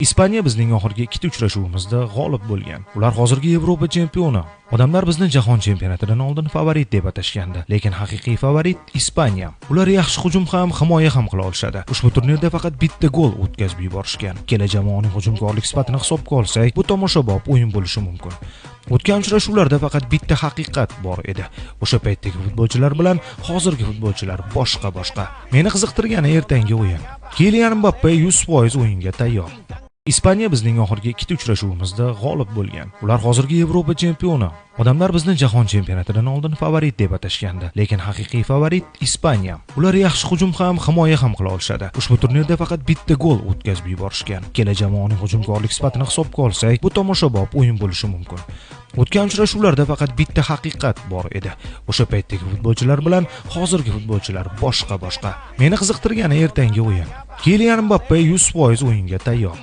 Ispaniya bizning oxirgi ikkita uchrashuvimizda g'olib bo'lgan. Ular hozirgi Yevropa chempioni. Odamlar bizni jahon chempionatidan oldin favorit deb atashgandi, lekin haqiqiy favorit Ispaniya. Ular yaxshi hujum ham, himoya ham qila olishadi. Ushbu turnirda faqat bitta gol o'tkazib yuborishgan. Kela jamoaning hujumkorlik sifatini hisobga olsak, bu tomoshabob o'yin bo'lishi mumkin. O'tgan uchrashuvlarda faqat bitta haqiqat bor edi. O'sha paytdagi futbolchilar bilan hozirgi futbolchilar boshqa. Meni qiziqtirgani ertangi o'yin. Kylian Mbappe 100% o'yinga tayyor. Ispaniya bizning oxirgi ikkita uchrashuvimizda g'olib bo'lgan. Ular hozirgi Yevropa chempioni. Odamlar bizni jahon chempionatidan oldin favorit deb atashgandi, lekin haqiqiy favorit Ispaniya. Ular yaxshi hujum ham, himoya ham qila olishadi. Ushbu turnirda faqat bitta gol o'tkazib yuborishgan. Kela jamoaning hujumkorlik sifatini hisobga olsak, bu tomoshabob o'yin bo'lishi mumkin. O'tgan uchrashuvlarda faqat bitta haqiqat bor edi. O'sha paytdagi futbolchilar bilan hozirgi futbolchilar boshqa. Meni qiziqtirgani ertangi o'yin. Kylian Mbappe 100% o'yinga tayyor.